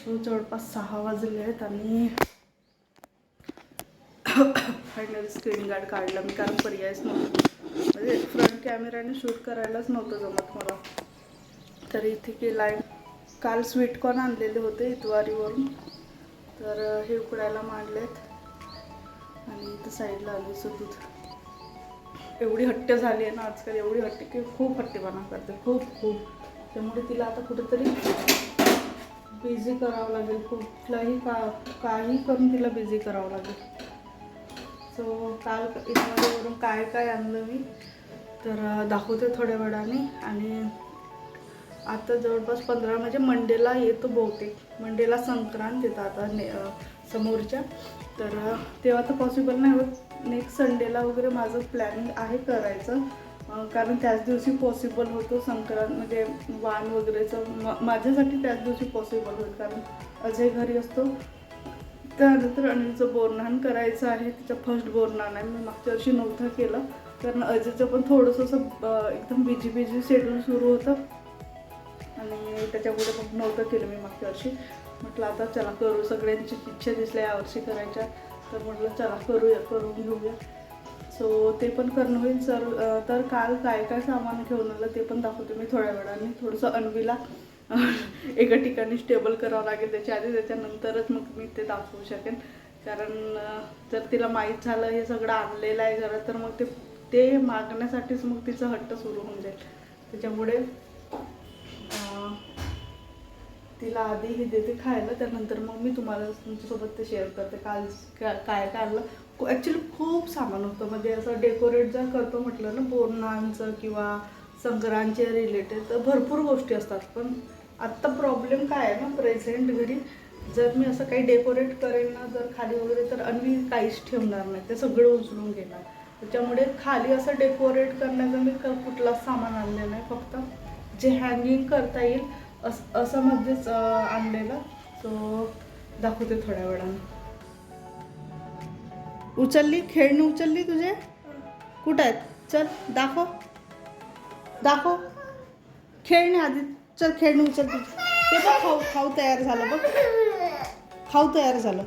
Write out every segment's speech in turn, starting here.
जवळपास 6 वाजले आहेत आणि फायनली स्क्रीन गार्ड काढला मी, कारण पर्यायच नव्हतं. म्हणजे फ्रंट कॅमेऱ्याने शूट करायलाच नव्हतं जमत मला. तर इथे केला आहे. काल स्वीटकॉर्न आणलेले होते इतवारीवरून, तर हे उकडायला मांडलेत आणि इथं साईडला आलीचं दूध. एवढी हट्ट झाली आहे ना आजकाल, एवढी हट्ट की खूप हट्टीपणा करते, खूप. त्यामुळे तिला आता कुठेतरी बिझी करावं लागेल, कुठलाही काही करून तिला बिझी करावं लागेल. सो काल इतवारीवरून काय काय आणलं मी तर दाखवते थोड्या वेळाने. आणि आता जवळपास 15 म्हणजे मंडेला येतो बहुतेक, मंडेला संक्रांत येतं आता समोरच्या, तर तेव्हा तर पॉसिबल नाही होत. नेक्स्ट संडेला वगैरे माझं प्लॅनिंग आहे करायचं, कारण त्याच दिवशी पॉसिबल होतो संक्रांत, म्हणजे वाण वगैरेचं माझ्यासाठी त्याच दिवशी पॉसिबल होईल, कारण अजय घरी असतो. त्यानंतर अनिलचं बोरनान करायचं आहे, तिचं फर्स्ट बोरनान आहे. मी मागच्या वर्षी नव्हतं केलं, कारण अजयचं पण थोडंसं असं एकदम बिझी शेड्यूल सुरू होतं आणि त्याच्यामुळे मग नव्हतं केलं मी मागच्या वर्षी. म्हटलं आता चला करू, सगळ्यांची इच्छा दिसल्या यावर्षी करायच्या, तर म्हटलं चला करून घेऊया. सो ते पण करणं होईल. तर काल काय काय सामान घेऊन आलं ते पण दाखवते मी थोड्या वेळाने. थोडंसं अन्वीला एका ठिकाणी स्टेबल करावं लागेल त्याच्या आधी, त्याच्यानंतरच मग मी ते दाखवू शकेन. कारण जर तिला माहीत झालं हे सगळं आणलेलं आहे घरात, तर मग ते मागण्यासाठीच मग तिचं हट्ट सुरू होऊन जाईल. त्याच्यामुळे तिला आधी हे देते खायला, त्यानंतर मग मी तुम्हाला तुमच्यासोबत ते शेअर करते. काल काय आणलं. ॲक्च्युली खूप सामान होतं, म्हणजे असं डेकोरेट जर करतो म्हटलं ना बोरनांचं किंवा संक्रांतच्या रिलेटेड, तर भरपूर गोष्टी असतात. पण आत्ता प्रॉब्लेम काय आहे ना, प्रेझेंट घरी जर मी असं काही डेकोरेट करेन ना जर खाली वगैरे, तर अन्वी काहीच ठेवणार नाही, ते सगळं उचलून घेणार. त्याच्यामुळे खाली असं डेकोरेट करण्याचं मी कुठलाच सामान आणलेलं नाही, फक्त जे हँगिंग करता येईल असं मध्येच आणलेलं. सो दाखवते थोड्या वेळाने. उचलली खेळणी, उचलली तुझे कुठं आहेत? चल दाखव खेळणी आधी. चल खेळणी उचल तुझी. ते बघ खाऊ तयार झालं बघ, खाऊ तयार झालं.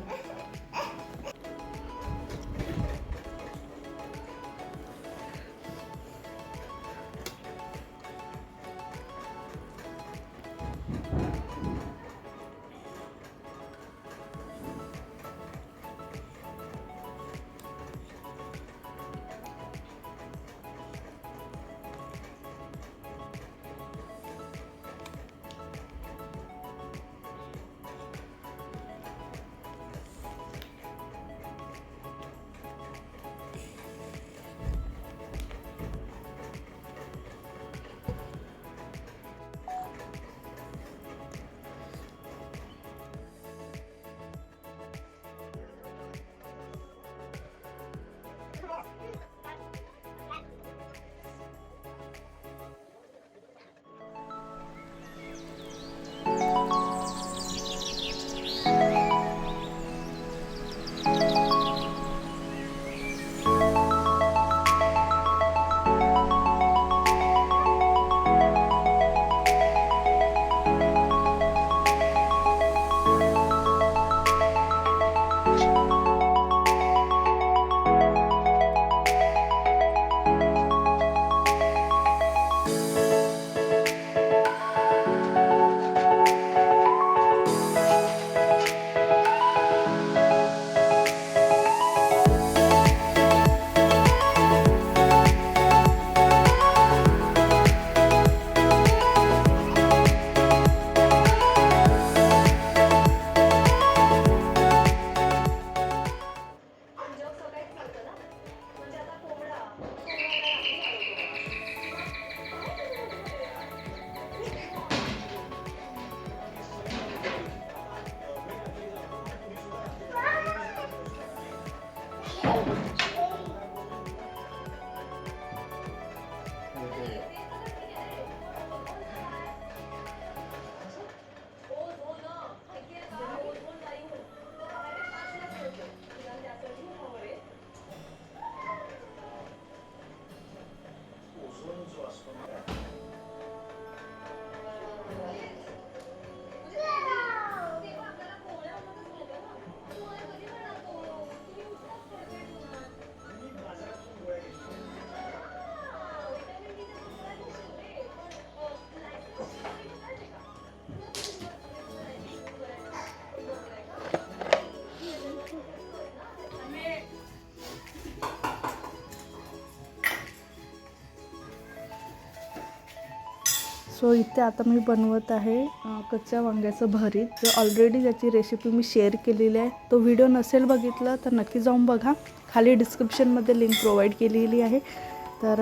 सो इथे आता मी बनवत आहे कच्च्या वांग्याचं भरीत. जो ऑलरेडी त्याची रेसिपी मी शेअर केलेली आहे. तो व्हिडिओ नसेल बघितला तर नक्की जाऊन बघा. खाली डिस्क्रिप्शनमध्ये लिंक प्रोव्हाइड केलेली आहे. तर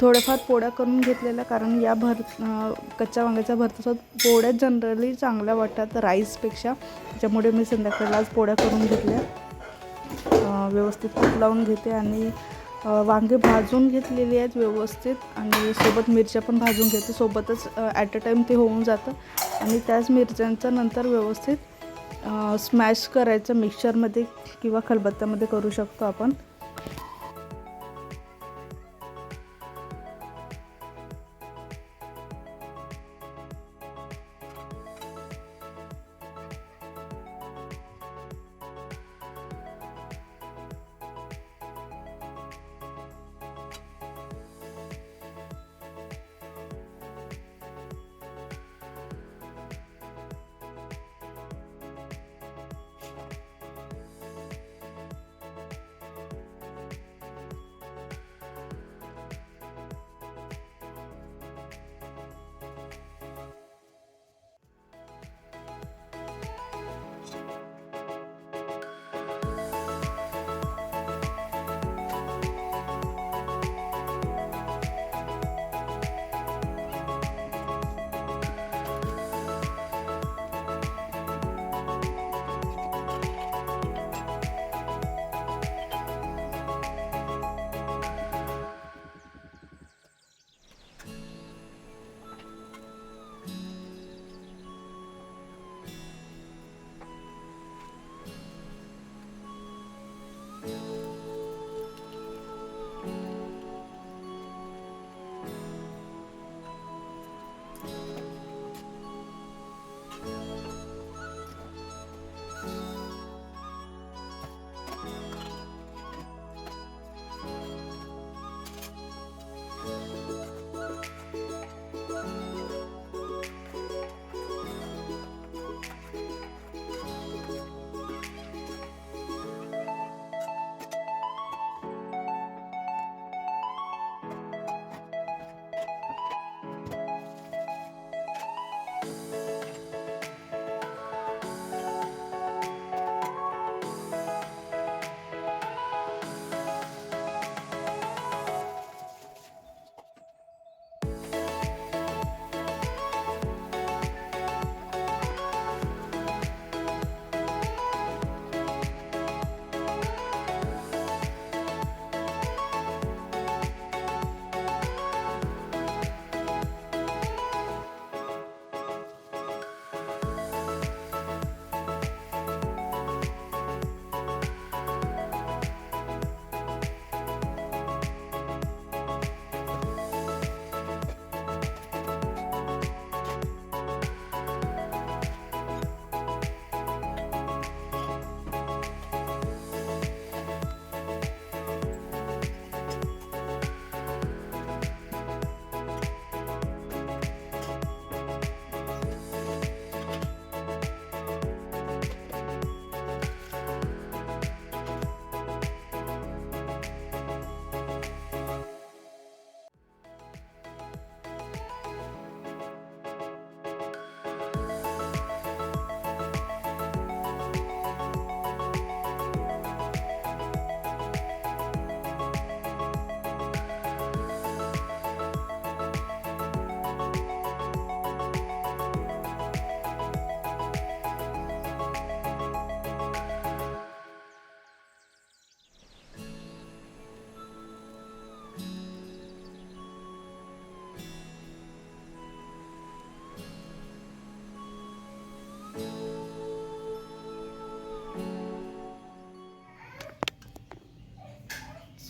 थोड्याफार पोळ्या करून घेतलेल्या, कारण या कच्च्या वांग्याच्या भरतासोबत पोळ्या जनरली चांगल्या वाटतात राईसपेक्षा. त्याच्यामुळे मी संध्याकाळला आज पोळ्या करून घेतल्या. व्यवस्थित तूप लावून घेते आणि वांगे भाजून घेतलेली आहेत व्यवस्थित, आणि सोबत मिरच्या पण भाजून घेते. सोबतच ॲट अ टाईम ते होऊन जातं. आणि त्याच मिरच्यांचं नंतर व्यवस्थित स्मॅश करायचं मिक्सरमध्ये किंवा खलबत्त्यामध्ये करू शकतो आपण.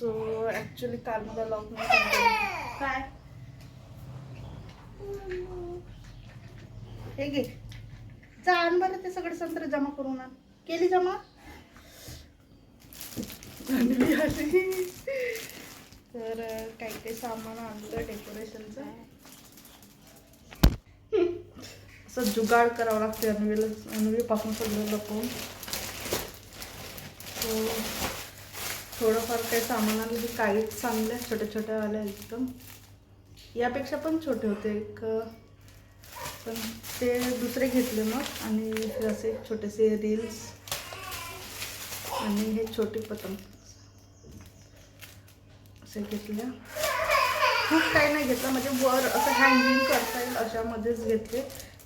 सो ॲक्च्युली काल मला लॉकडाऊन काय हे घे जा आण बरं ते सगळे संत्र जमा करून आण. केली जमा तर काही काही सामान आणलं डेकोरेशनचं. असं जुगाड करावं लागते अन्वीपासून सगळं लपवून. सो थोडंफार काही सामान आलं की काहीच चांगल्या छोट्या छोट्या आल्या एकदम. यापेक्षा पण छोटे होते एक, पण ते दुसरे घेतले मग. आणि हे असे छोटेसे रील्स आणि हे छोटे पतंग असे घेतले. खूप काही नाही घेतलं, म्हणजे वर असं हँगिंग करता येईल अशामध्येच घेतले,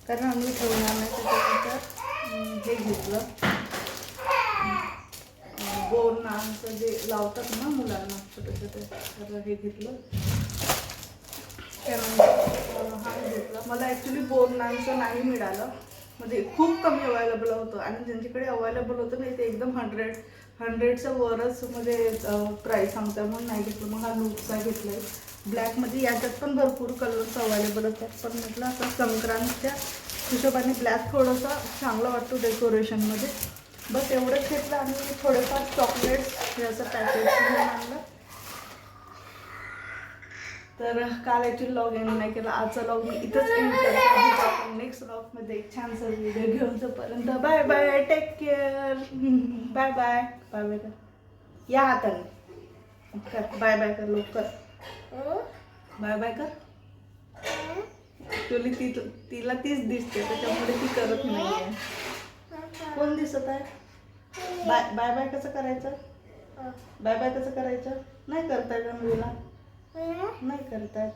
कारण आम्ही ठेवणार नाही. त्याच्यानंतर हे घेतलं बोरनाचं जे लावतात ना मुलांना छोटे छोटे, तर हे घेतलं. त्यानंतर हा घेतला. मला ॲक्च्युली बोरनाचं नाही मिळालं, म्हणजे खूप कमी अवेलेबल होतं, आणि ज्यांच्याकडे अवेलेबल होतं नाही ते एकदम 100च्या वरच म्हणजे प्राईस सांगता, म्हणून नाही घेतलं. मग हा लूकचा घेतला आहे ब्लॅकमध्ये. याच्यात पण भरपूर कलर्स अवेलेबल असतात, पण म्हटलं असं संक्रांतच्या हिशोबाने ब्लॅक थोडंसं चांगलं वाटतं डेकोरेशनमध्ये. बस एवढंच घेतलं. आणि थोडेफार चॉकलेट्स हे असं पॅकेट घेऊन आणलं. तर काल ॲक्च्युली लॉग एंड नाही केला, आजचा लॉग मी इथंच एंड करते. नेक्स्ट लॉगमध्ये एक छानसा व्हिडिओ घेऊन. तोपर्यंत bye bye, take care. Bye bye. Bye bye कर, या हाताने कर, बाय बाय कर लवकर, बाय बाय कर. ॲक्च्युली तिला तीच दिसते, त्याच्यामुळे ती करत नाही आहे. कोण दिसत आहे? बाय बाय बाय कसं करायचं? बाय बाय कसं करायचं? नाही करताय का मुलीला? नाही करतायत.